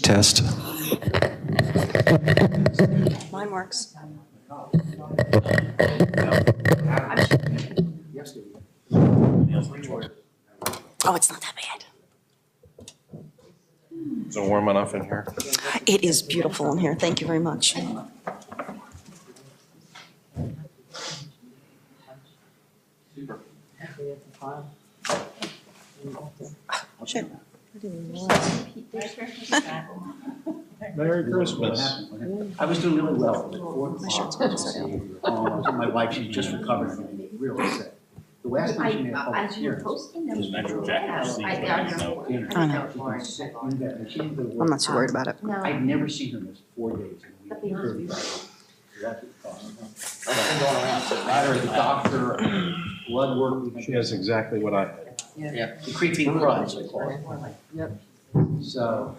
Test. Mine works. Oh, it's not that bad. Is it warm enough in here? It is beautiful in here. Thank you very much. Shit. Merry Christmas. I was doing really well. My shirt's going upside down. My wife, she just recovered from being really sick. The last time she made a public appearance was Metro Jackson. I know. I'm not too worried about it. I'd never seen her miss 4 days. That's what it cost. Matter of the doctor, blood work. She has exactly what I had. Yeah, the creeping crutch, I call it. Yep. So,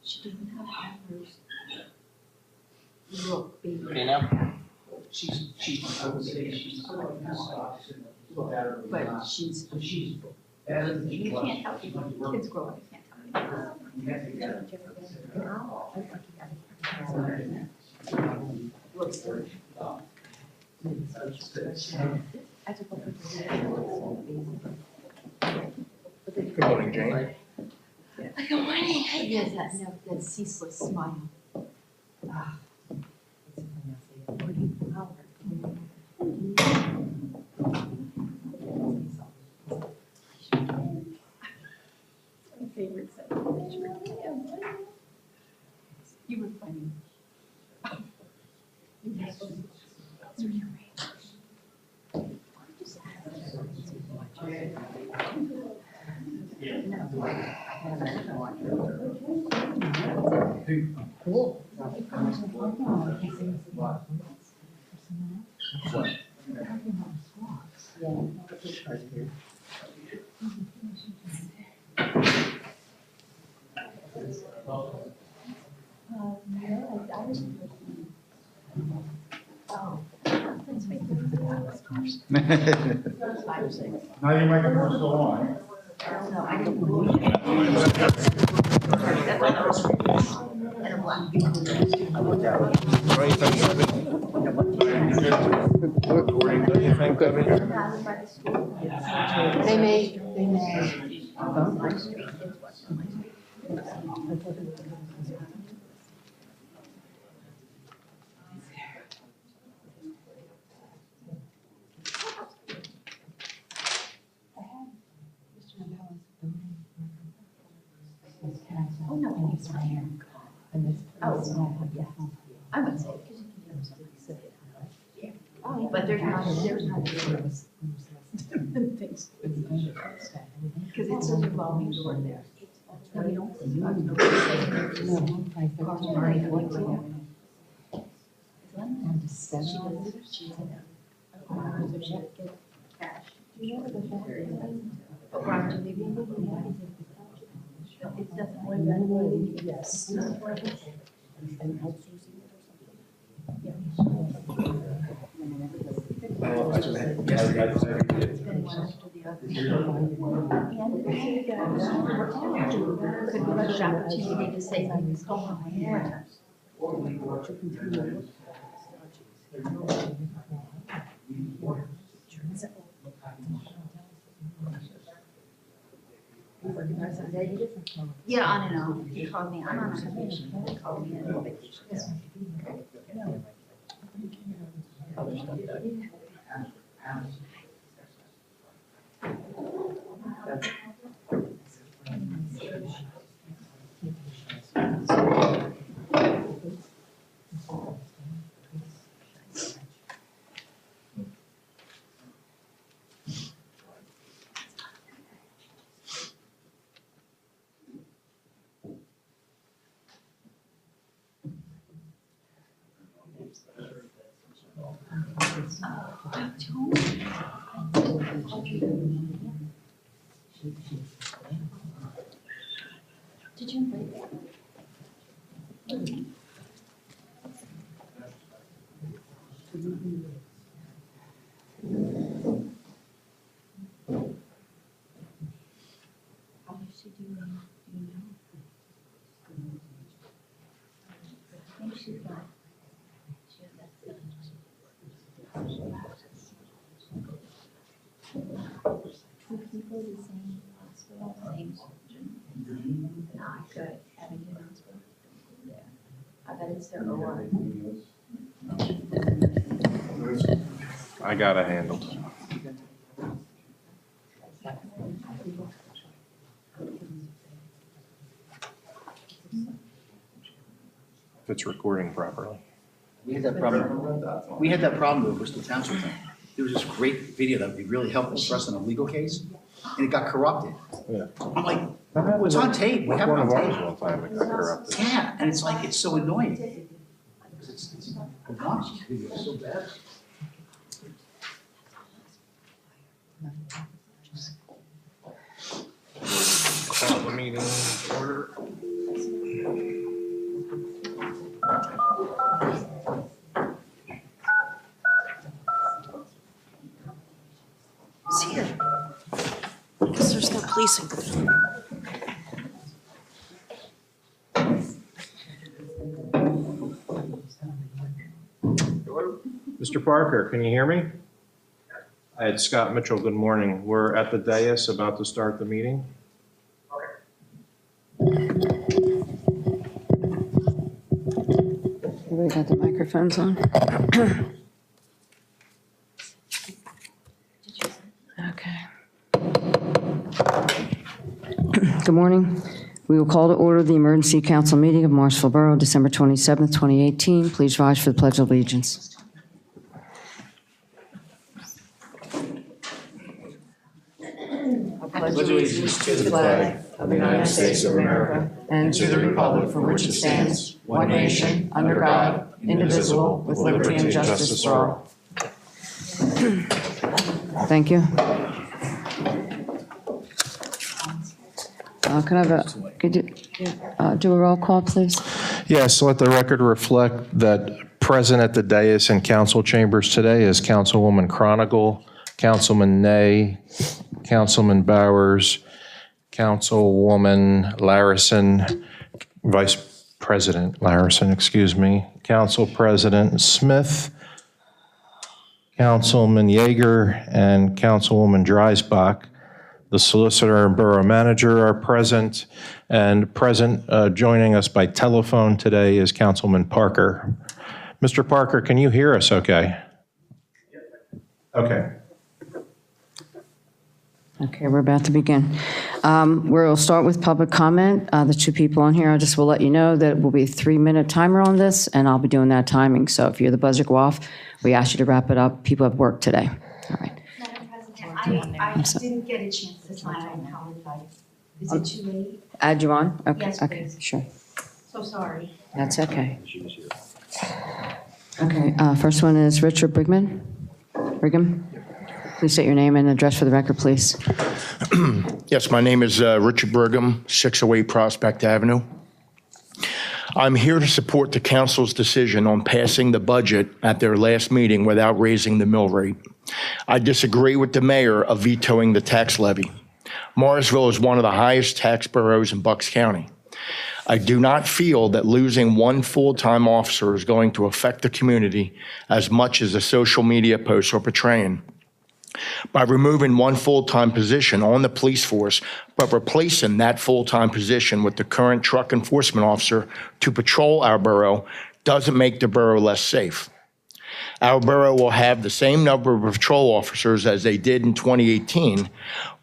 She doesn't have hours. Look, baby. okay now? She's, I would say she's. But she's better than she you was. can't help it. Kids grow up, you can't help it. Looks good. I took a picture. Good morning, Jane. Good morning. He has that ceaseless smile. Ah. My favorite set of pictures. You were funny. Yes. That's really great. Cool. Now your microphone's still on. No, I didn't believe it. They may. Oh, no, he's fine. Oh, yeah. I would say. Oh, but there's not things. Because it's a revolving door there. No, you don't. But Roger, maybe it doesn't work that way. Yes. Could be an opportunity to say, oh, yeah. Yeah, on and off. He called me, I'm on vacation. He called me on vacation. Did you invite that? How is she doing? Do you know? go to the same hospital, same surgeon. Not good, Abington Hospital. Yeah. I bet it's their OR. I got it handled. If it's recording properly. We had that problem. We had that problem with Bristol Township. There was this great video that would be really helpful for us in a legal case, and it got corrupted. Yeah. I'm like, it's on tape. We have it on One of ours tape. one time it got corrupted. Yeah, and it's like, it's so annoying. Because it's obnoxious. Video is so bad. Call the meeting to order. It's here. Because there's no policing. Mr. Parker, can you hear me? It's Scott Mitchell. Good morning. We're at the dais about to start the meeting. Everybody got the microphones on? Okay. Good morning. We will call to order the emergency council meeting of Morrisville Borough, December 27th, 2018. Please rise for the Pledge of Allegiance. I pledge allegiance to the flag of the United States of America and to the republic for which it stands, one nation, under God, indivisible, with liberty and justice for all. Thank you. Could you do a roll call, please? Yes, let the record reflect that present at the dais and council chambers today is Councilwoman Chronicle, Councilman Ney, Councilman Bowers, Councilwoman Larison, Vice President Larison, excuse me, Council President Smith, Councilman Yeager, and Councilwoman Dreisbach. The solicitor and borough manager are present, and joining us by telephone today is Councilman Parker. Mr. Parker, can you hear us okay? Okay. Okay, we're about to begin. We'll start with public comment. The two people on here, I just will let you know that it will be a 3-minute timer on this, and I'll be doing that timing. So if you're the buzzer go off, we ask you to wrap it up. People have work today. All right. Madam President, I didn't get a chance to sign. I apologize. Is it too late? Add you on? Okay. Yes, Okay, please. sure. So sorry. That's okay. Okay, first one is Richard Brigham. Please state your name and address for the record, please. Yes, my name is Richard Brigham, 608 Prospect Avenue. I'm here to support the council's decision on passing the budget at their last meeting without raising the mill rate. I disagree with the mayor of vetoing the tax levy. Morrisville is one of the highest tax boroughs in Bucks County. I do not feel that losing one full-time officer is going to affect the community as much as the social media posts are portraying. By removing one full-time position on the police force, but replacing that full-time position with the current truck enforcement officer to patrol our borough doesn't make the borough less safe. Our borough will have the same number of patrol officers as they did in 2018.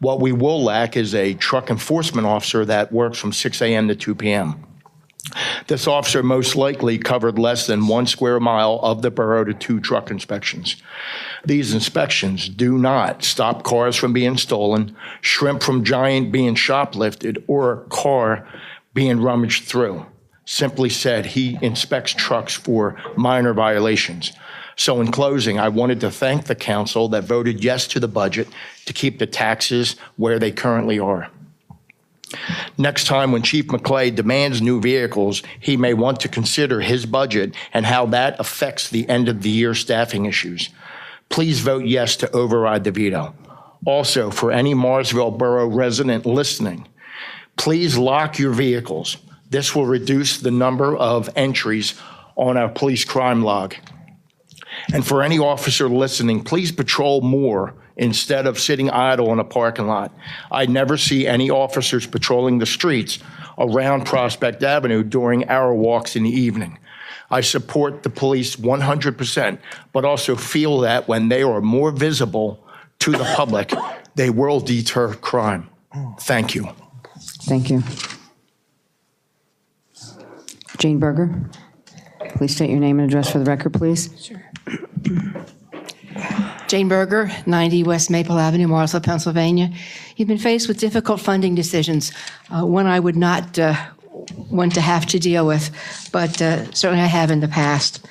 What we will lack is a truck enforcement officer that works from 6 a.m. to 2 p.m. This officer most likely covered less than 1 square mile of the borough to 2 truck inspections. These inspections do not stop cars from being stolen, shrimp from giant being shoplifted, or a car being rummaged through. Simply said, he inspects trucks for minor violations. So in closing, I wanted to thank the council that voted yes to the budget to keep the taxes where they currently are. Next time when Chief McClay demands new vehicles, he may want to consider his budget and how that affects the end of the year staffing issues. Please vote yes to override the veto. Also, for any Morrisville Borough resident listening, please lock your vehicles. This will reduce the number of entries on our police crime log. And for any officer listening, please patrol more instead of sitting idle in a parking lot. I never see any officers patrolling the streets around Prospect Avenue during our walks in the evening. I support the police 100%, but also feel that when they are more visible to the public, they will deter crime. Thank you. Thank you. Jane Berger, please state your name and address for the record, please. Sure. Jane Berger, 90 West Maple Avenue, Morrisville, Pennsylvania. You've been faced with difficult funding decisions, one I would not want to have to deal with, but certainly I have in the past.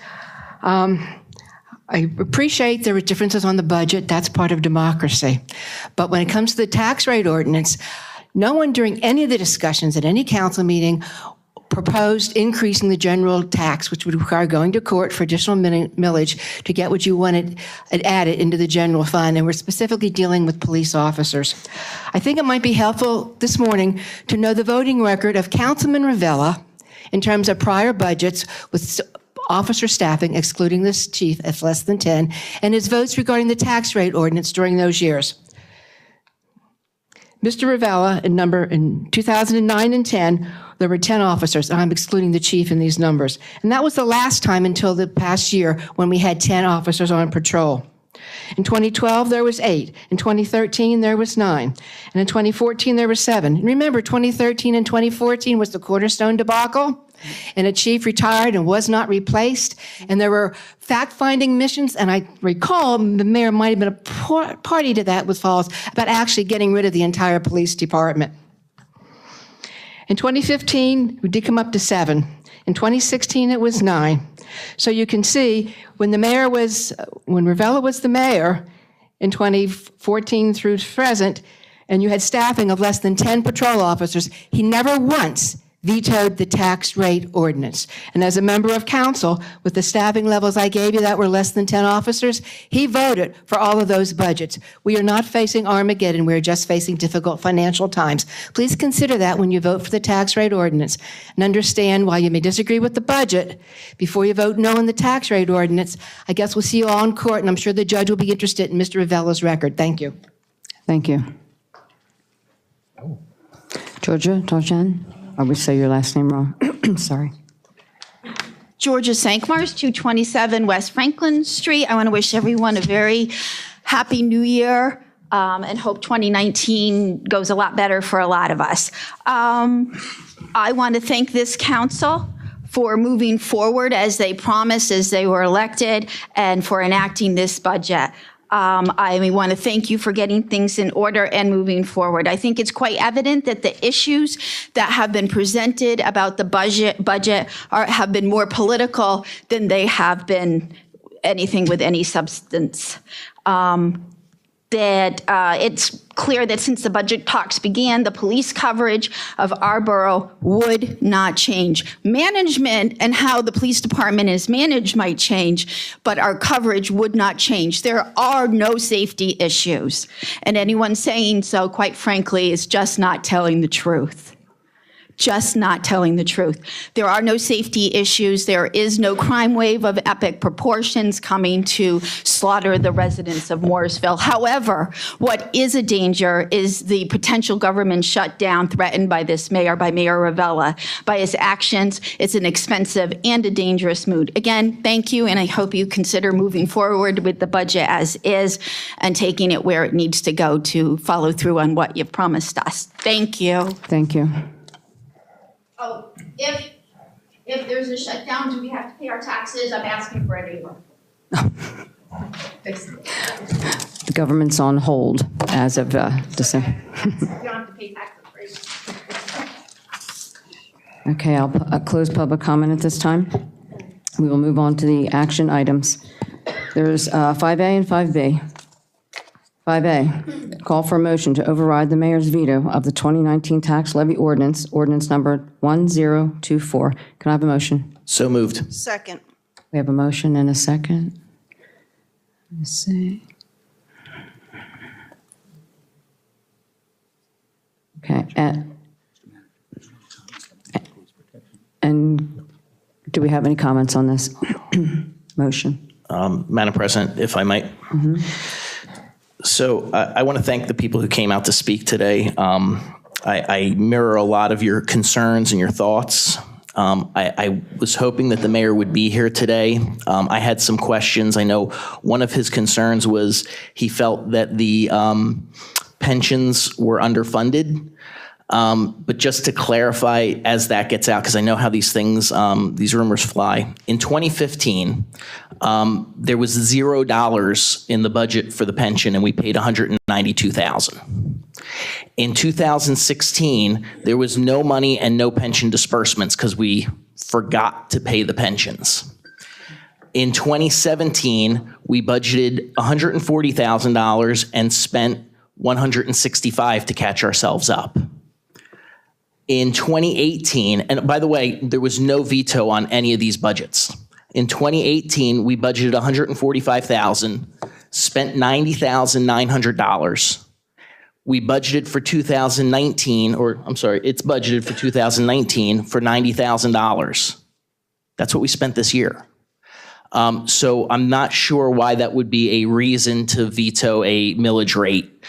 I appreciate there are differences on the budget. That's part of democracy. But when it comes to the tax rate ordinance, no one during any of the discussions at any council meeting proposed increasing the general tax, which would require going to court for additional millage to get what you wanted added into the general fund. And we're specifically dealing with police officers. I think it might be helpful this morning to know the voting record of Councilman Ravella in terms of prior budgets with officer staffing, excluding this chief, at less than 10, and his votes regarding the tax rate ordinance during those years. Mr. Ravella, in 2009 and 10, there were 10 officers, and I'm excluding the chief in these numbers. And that was the last time until the past year when we had 10 officers on patrol. In 2012, there was 8. In 2013, there was 9. And in 2014, there were 7. And remember, 2013 and 2014 was the Cornerstone debacle, and a chief retired and was not replaced. And there were fact-finding missions, and I recall the mayor might have been a party to that with Falls about actually getting rid of the entire police department. In 2015, we did come up to 7. In 2016, it was 9. So you can see when Ravella was the mayor in 2014 through present, and you had staffing of less than 10 patrol officers, he never once vetoed the tax rate ordinance. And as a member of council, with the staffing levels I gave you that were less than 10 officers, he voted for all of those budgets. We are not facing Armageddon, we're just facing difficult financial times. Please consider that when you vote for the tax rate ordinance, and understand while you may disagree with the budget, before you vote no on the tax rate ordinance, I guess we'll see you all in court, and I'm sure the judge will be interested in Mr. Ravella's record. Thank you. Thank you. Georgia Tarjan? I would say your last name wrong. Sorry. Georgia Sankmars, 227 West Franklin Street. I want to wish everyone a very happy new year and hope 2019 goes a lot better for a lot of us. I want to thank this council for moving forward as they promised as they were elected and for enacting this budget. I want to thank you for getting things in order and moving forward. I think it's quite evident that the issues that have been presented about the budget have been more political than they have been anything with any substance. It's clear that since the budget talks began, the police coverage of our borough would not change. Management and how the police department is managed might change, but our coverage would not change. There are no safety issues, and anyone saying so, quite frankly, is just not telling the truth. Just not telling the truth. There are no safety issues. There is no crime wave of epic proportions coming to slaughter the residents of Morrisville. However, what is a danger is the potential government shutdown threatened by this mayor, by Mayor Ravella. By his actions, it's an expensive and a dangerous mood. Again, thank you, and I hope you consider moving forward with the budget as is and taking it where it needs to go to follow through on what you've promised us. Thank you. Thank you. Oh, if there's a shutdown, do we have to pay our taxes? I'm asking for a waiver. The government's on hold as of December. You don't have to pay taxes, right? Okay, I'll close public comment at this time. We will move on to the action items. There's 5A and 5B. 5A, call for a motion to override the mayor's veto of the 2019 tax levy ordinance, ordinance number 1024. Can I have a motion? So moved. Second. We have a motion and a second. Let's see. Okay, and do we have any comments on this motion? Madam President, if I might. So I want to thank the people who came out to speak today. I mirror a lot of your concerns and your thoughts. I was hoping that the mayor would be here today. I had some questions. I know one of his concerns was he felt that the pensions were underfunded. But just to clarify, as that gets out, because I know how these things, these rumors fly. In 2015, there was $0 in the budget for the pension, and we paid $192,000. In 2016, there was no money and no pension disbursements because we forgot to pay the pensions. In 2017, we budgeted $140,000 and spent $165,000 to catch ourselves up. In 2018, and by the way, there was no veto on any of these budgets. In 2018, we budgeted $145,000, spent $90,900. We budgeted for 2019, it's budgeted for 2019 for $90,000. That's what we spent this year. So I'm not sure why that would be a reason to veto a millage rate.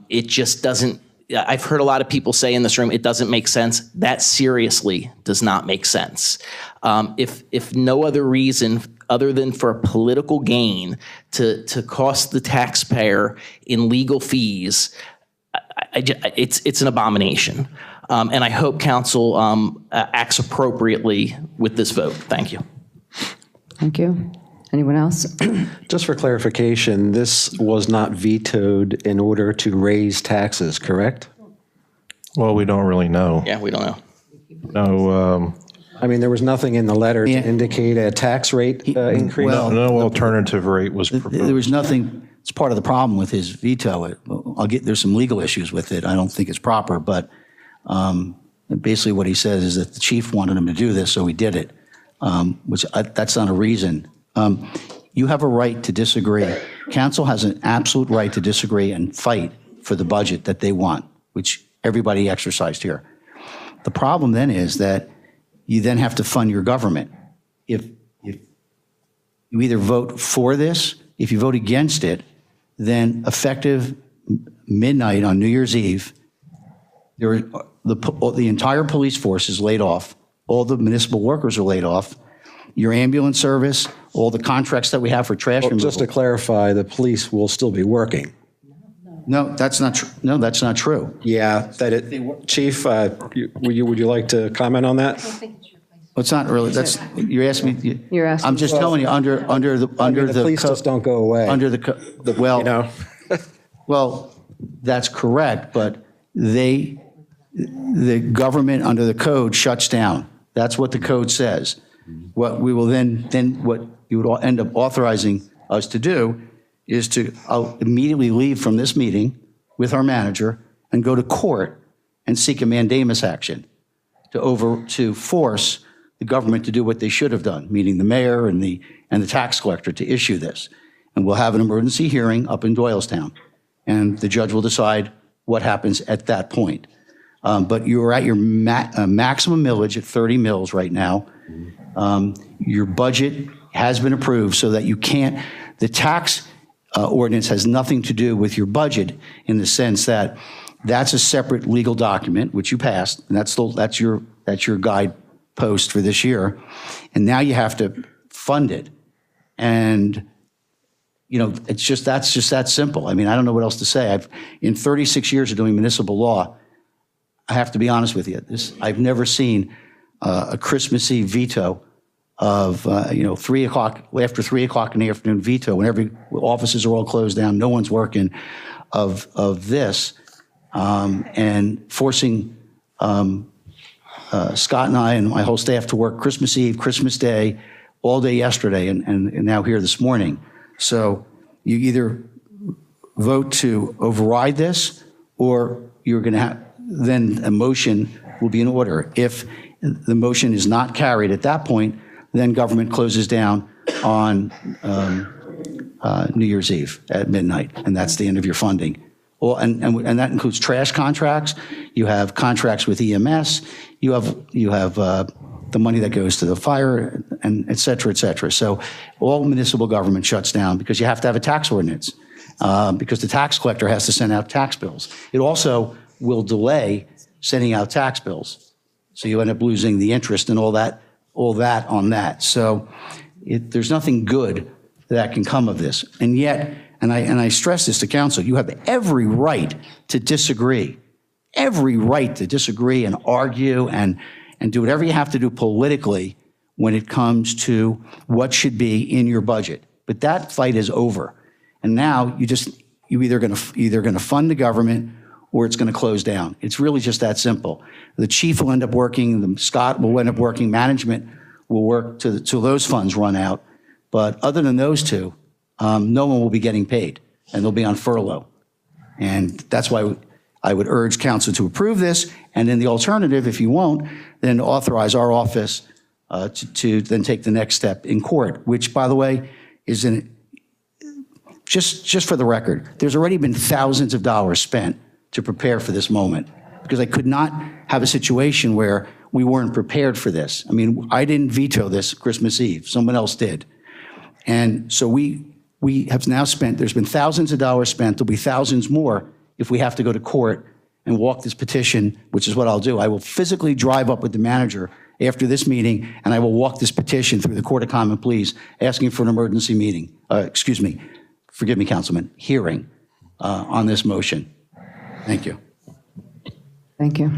It just doesn't. I've heard a lot of people say in this room, it doesn't make sense. That seriously does not make sense. If no other reason other than for political gain to cost the taxpayer in legal fees, it's an abomination. And I hope council acts appropriately with this vote. Thank you. Thank you. Anyone else? Just for clarification, this was not vetoed in order to raise taxes, correct? Well, we don't really know. Yeah, we don't know. No, I mean, there was nothing in the letter to indicate a tax rate increase? no alternative rate was proposed. There was nothing. It's part of the problem with his veto. There's some legal issues with it. I don't think it's proper, but basically what he says is that the chief wanted him to do this, so he did it, that's not a reason. You have a right to disagree. Council has an absolute right to disagree and fight for the budget that they want, which everybody exercised here. The problem then is that you then have to fund your government. If you either vote for this, if you vote against it, then effective midnight on New Year's Eve, the entire police force is laid off. All the municipal workers are laid off. Your ambulance service, all the contracts that we have for trash removal. Just to clarify, the police will still be working. No, that's not true. No, that's not true. Yeah, Chief, would you like to comment on that? Well, it's not really. You're asking me. You're asking. I'm just telling you under the police just don't go away. Under the well, you know. Well, that's correct, but the government under the code shuts down. That's what the code says. What we will then what you would end up authorizing us to do is to immediately leave from this meeting with our manager and go to court and seek a mandamus action to force the government to do what they should have done, meaning the mayor and the tax collector to issue this. And we'll have an emergency hearing up in Doylestown, and the judge will decide what happens at that point. But you're at your maximum millage at 30 mills right now. Your budget has been approved so that you can't, the tax ordinance has nothing to do with your budget in the sense that that's a separate legal document, which you passed, and that's your guidepost for this year. And now you have to fund it. And, that's just that simple. I mean, I don't know what else to say. In 36 years of doing municipal law, I have to be honest with you. I've never seen a Christmas Eve veto of 3 o'clock, after 3 o'clock in the afternoon veto when every offices are all closed down, no one's working, of this, and forcing Scott and I and my whole staff to work Christmas Eve, Christmas Day, all day yesterday, and now here this morning. So you either vote to override this, or you're going to have, then a motion will be in order. If the motion is not carried at that point, then government closes down on New Year's Eve at midnight, and that's the end of your funding. Well, and that includes trash contracts. You have contracts with EMS. You have the money that goes to the fire, and et cetera, et cetera. So all municipal government shuts down because you have to have a tax ordinance, because the tax collector has to send out tax bills. It also will delay sending out tax bills. So you end up losing the interest and all that on that. So there's nothing good that can come of this. And yet, and I stress this to council, you have every right to disagree, and argue and do whatever you have to do politically when it comes to what should be in your budget. But that fight is over. And now you're either going to fund the government or it's going to close down. It's really just that simple. The chief will end up working, Scott will end up working, management will work till those funds run out. But other than those two, no one will be getting paid, and they'll be on furlough. And that's why I would urge council to approve this, and then the alternative, if you won't, then authorize our office to then take the next step in court, which, by the way, is just for the record, there's already been thousands of dollars spent to prepare for this moment, because I could not have a situation where we weren't prepared for this. I mean, I didn't veto this Christmas Eve, someone else did. And so we have now spent, there's been thousands of dollars spent, there'll be thousands more if we have to go to court and walk this petition, which is what I'll do. I will physically drive up with the manager after this meeting, and I will walk this petition through the Court of Common Pleas, asking for an emergency meeting, forgive me, Councilman, hearing on this motion. Thank you. Thank you.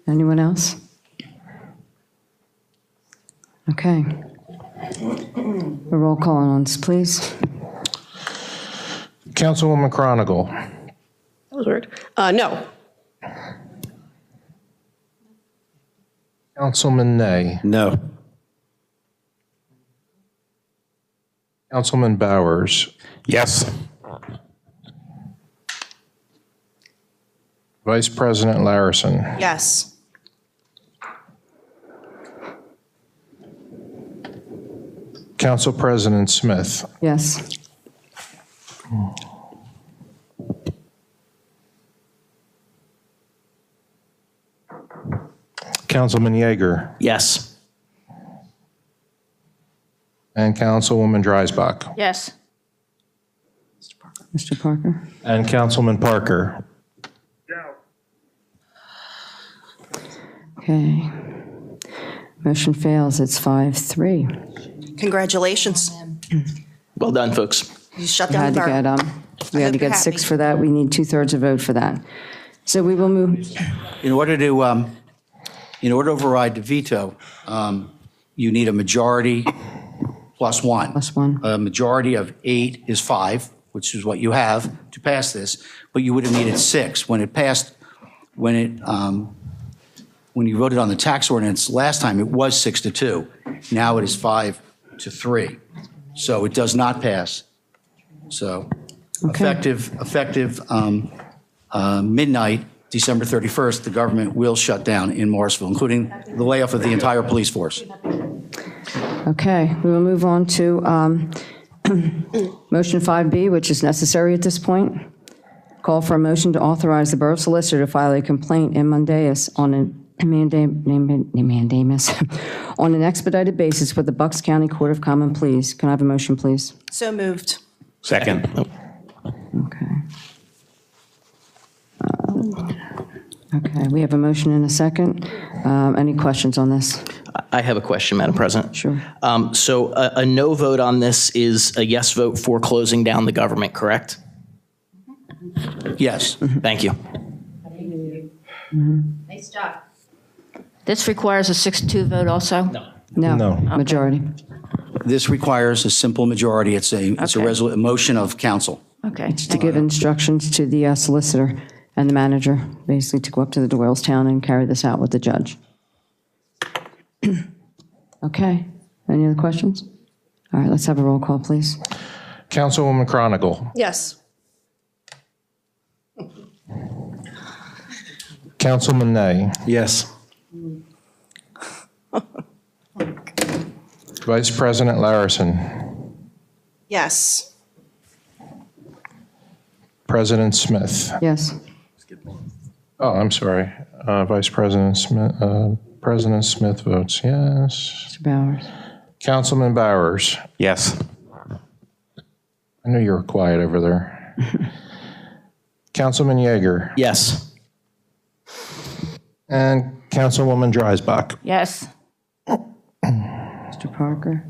Anyone else? Okay. A roll call on this, please. Councilwoman Chronicle. That was weird. No. Councilman Nay. No. Councilman Bowers. Yes. Vice President Larison. Yes. Council President Smith. Yes. Councilman Yeager. Yes. And Councilwoman Dreisbach. Yes. Mr. Parker? And Councilman Parker. Okay. Motion fails. It's 5-3. Congratulations. Well done, folks. You shut We down had the to borough. get, we had to get 6 for that. We need 2/3 a vote for that. So we will move, In order to override the veto, you need a majority plus one. plus 1. A majority of 8 is 5, which is what you have to pass this, but you would have needed 6. When it passed, when you voted on the tax ordinance last time, it was 6-2. Now it is 5-3. So it does not pass. So effective midnight, December 31st, the government will shut down in Morrisville, including the layoff of the entire police force. Okay, we will move on to motion 5B, which is necessary at this point. Call for a motion to authorize the Borough Solicitor to file a complaint in mandamus on on an expedited basis with the Bucks County Court of Common Pleas. Can I have a motion, please? So moved. Second. Okay. Okay, we have a motion and a second. Any questions on this? I have a question, Madam President. Sure. So a no vote on this is a yes vote for closing down the government, correct? Yes. Thank you. Nice job. This requires a 6-2 vote also? No. No. Majority. This requires a simple majority. It's a Okay. motion of council. Okay. To give instructions to the solicitor and the manager, basically to go up to the Doylestown and carry this out with the judge. Okay. Any other questions? All right, let's have a roll call, please. Councilwoman Chronicle. Yes. Councilman Nay. Yes. Vice President Larison. Yes. President Smith. Yes. Oh, I'm sorry. Vice President Smith, President Smith votes yes. Mr. Bowers? Councilman Bowers. Yes. I knew you were quiet over there. Councilman Yeager. Yes. And Councilwoman Dreisbach. Yes. Mr. Parker?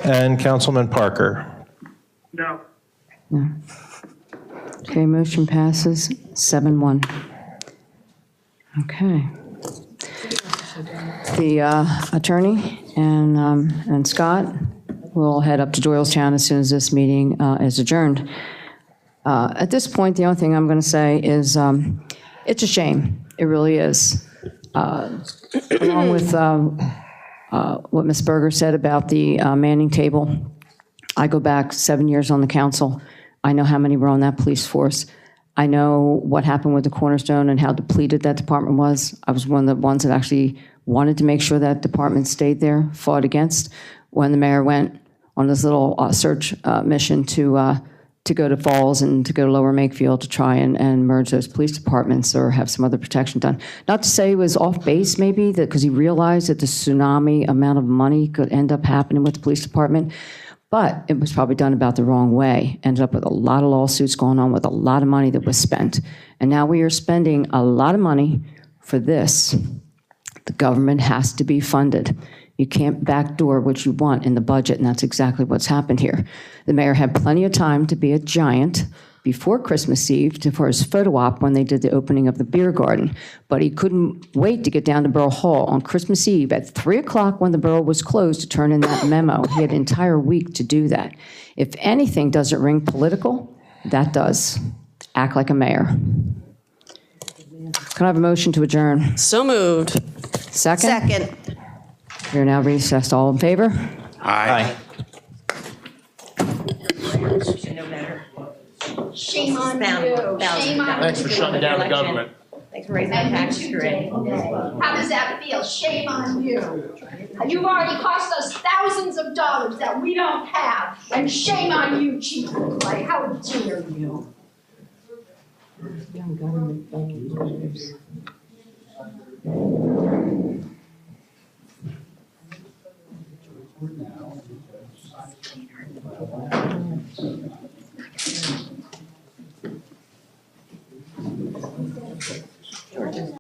And Councilman Parker. No. No. Okay, motion passes 7-1. Okay. The attorney and Scott will head up to Doylestown as soon as this meeting is adjourned. At this point, the only thing I'm going to say is it's a shame. It really is. Along with what Ms. Berger said about the Manning table, I go back 7 years on the council. I know how many were on that police force. I know what happened with the Cornerstone and how depleted that department was. I was one of the ones that actually wanted to make sure that department stayed there, fought against when the mayor went on this little search mission to go to Falls and to go to Lower Makefield to try and merge those police departments or have some other protection done. Not to say he was off base maybe, because he realized that the tsunami amount of money could end up happening with the police department, but it was probably done about the wrong way. Ended up with a lot of lawsuits going on with a lot of money that was spent. And now we are spending a lot of money for this. The government has to be funded. You can't backdoor what you want in the budget, and that's exactly what's happened here. The mayor had plenty of time to be a giant before Christmas Eve for his photo op when they did the opening of the beer garden, but he couldn't wait to get down to Borough Hall on Christmas Eve at 3 o'clock when the borough was closed to turn in that memo. He had an entire week to do that. If anything doesn't ring political, that does. Act like a mayor. Can I have a motion to adjourn? So moved. Second? Second. We are now recessed. All in favor? Aye. Shame on you. Shame on you. Thanks for shutting down the government. Thanks for raising the taxes already. How does that feel? Shame on you. You've already cost us thousands of dollars that we don't have. And shame on you, Chief Clay. How dare you? Young government leaders. Now.